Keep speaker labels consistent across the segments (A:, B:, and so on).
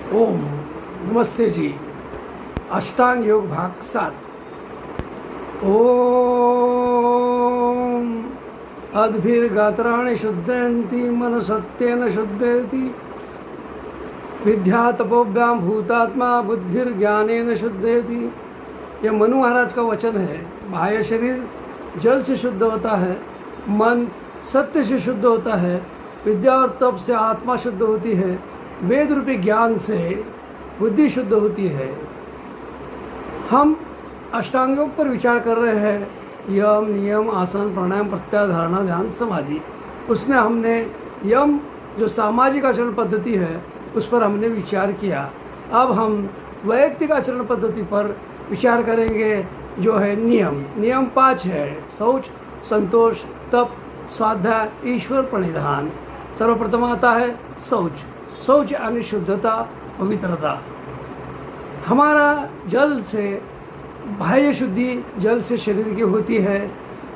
A: ओम नमस्ते जी। अष्टांग योग भाग 7। ओम अद्भिर्गात्राणि शुद्धयन्ति मन सत्येन शुद्धयति विद्या तपोभ्याम भूतात्मा बुद्धिर्ज्ञानेन शुद्धयति। यह मनु महाराज का वचन है। बाह्य शरीर जल से शुद्ध होता है, मन सत्य से शुद्ध होता है, विद्या और तप से आत्मा शुद्ध होती है, वेद रूपी ज्ञान से बुद्धि शुद्ध होती है। हम अष्टांग योग पर विचार कर रहे हैं। यम, नियम, आसन, प्राणायाम, प्रत्याहार, धारणा, ध्यान, समाधि। उसमें हमने यम जो सामाजिक आचरण पद्धति है उस पर हमने विचार किया। अब हम वैयक्तिक आचरण पद्धति पर विचार करेंगे जो है नियम। नियम 5 है: शौच, संतोष, तप, स्वाध्याय, ईश्वर प्रणिधान। सर्वप्रथम आता है शौच। शौच यानी शुद्धता, पवित्रता। हमारा जल से बाह्य शुद्धि जल से शरीर की होती है।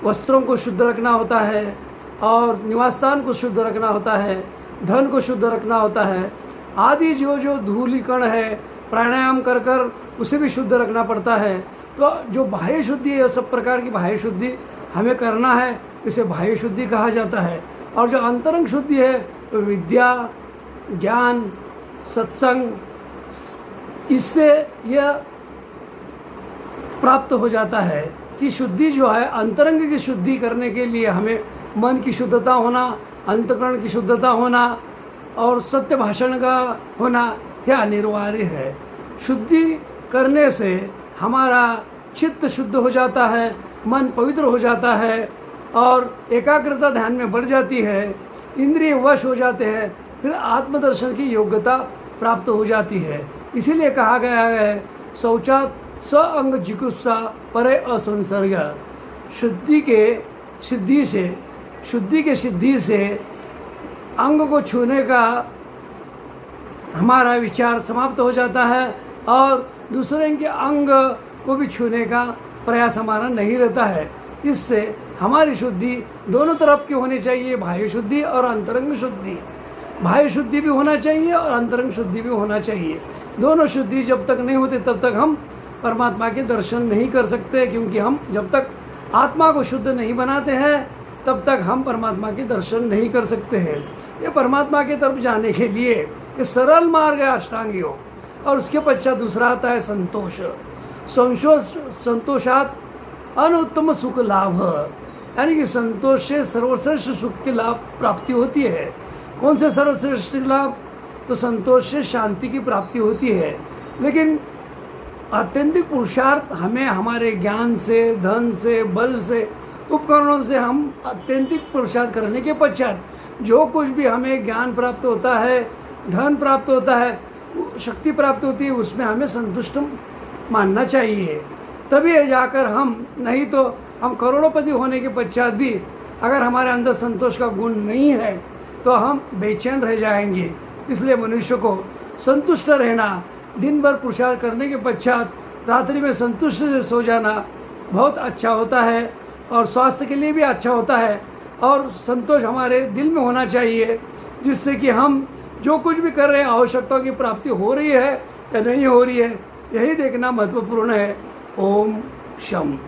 A: वस्त्रों को शुद्ध रखना होता है और निवास स्थान को शुद्ध रखना होता है, धन को शुद्ध रखना होता है आदि। जो धूलिकण है प्राणायाम कर कर उसे भी शुद्ध रखना पड़ता है। तो जो बाह्य शुद्धि है, सब प्रकार की बाह्य शुद्धि हमें करना है, इसे बाह्य शुद्धि कहा जाता है। और जो अंतरंग शुद्धि है वो विद्या, ज्ञान, सत्संग, इससे यह प्राप्त हो जाता है कि शुद्धि जो है अंतरंग की शुद्धि करने के लिए हमें मन की शुद्धता होना, अंतःकरण की शुद्धता होना और सत्य भाषण का होना यह अनिवार्य है। शुद्धि करने से हमारा चित्त शुद्ध हो जाता है, मन पवित्र हो जाता है और एकाग्रता ध्यान में बढ़ जाती है, इंद्रिय वश हो जाते हैं, फिर आत्मदर्शन की योग्यता प्राप्त हो जाती है। इसीलिए कहा गया है शौचात स अंग जिगुप्सा परे असंसर्ग। शुद्धि के सिद्धि से अंग को छूने का हमारा विचार समाप्त हो जाता है और दूसरे के अंग को भी छूने का प्रयास हमारा नहीं रहता है। इससे हमारी शुद्धि दोनों तरफ की होनी चाहिए, बाह्य शुद्धि और अंतरंग शुद्धि। बाह्य शुद्धि भी होना चाहिए और अंतरंग शुद्धि भी होना चाहिए। दोनों शुद्धि जब तक नहीं होती तब तक हम परमात्मा के दर्शन नहीं कर सकते, क्योंकि हम जब तक आत्मा को शुद्ध नहीं बनाते हैं तब तक हम परमात्मा के दर्शन नहीं कर सकते हैं। ये परमात्मा की तरफ जाने के लिए ये सरल मार्ग है अष्टांग योग। और उसके पश्चात दूसरा आता है संतोष। संतोषात अनुत्तम सुख लाभ, यानी कि संतोष से सर्वश्रेष्ठ सुख की लाभ प्राप्ति होती है। कौन से सर्वश्रेष्ठ लाभ? तो संतोष से शांति की प्राप्ति होती है। लेकिन आत्यंतिक पुरुषार्थ हमें हमारे ज्ञान से, धन से, बल से, उपकरणों से हम आत्यंतिक पुरुषार्थ करने के पश्चात जो कुछ भी हमें ज्ञान प्राप्त होता है, धन प्राप्त होता है, शक्ति प्राप्त होती है, उसमें हमें संतुष्ट मानना चाहिए। तभी जाकर हम, नहीं तो हम करोड़पति होने के पश्चात भी अगर हमारे अंदर संतोष का गुण नहीं है तो हम बेचैन रह जाएंगे। इसलिए मनुष्य को संतुष्ट रहना, दिन भर पुरुषार्थ करने के पश्चात रात्रि में संतुष्ट से सो जाना बहुत अच्छा होता है और स्वास्थ्य के लिए भी अच्छा होता है। और संतोष हमारे दिल में होना चाहिए, जिससे कि हम जो कुछ भी कर रहे हैं आवश्यकताओं की प्राप्ति हो रही है या नहीं हो रही है, यही देखना महत्वपूर्ण है। ओम शम।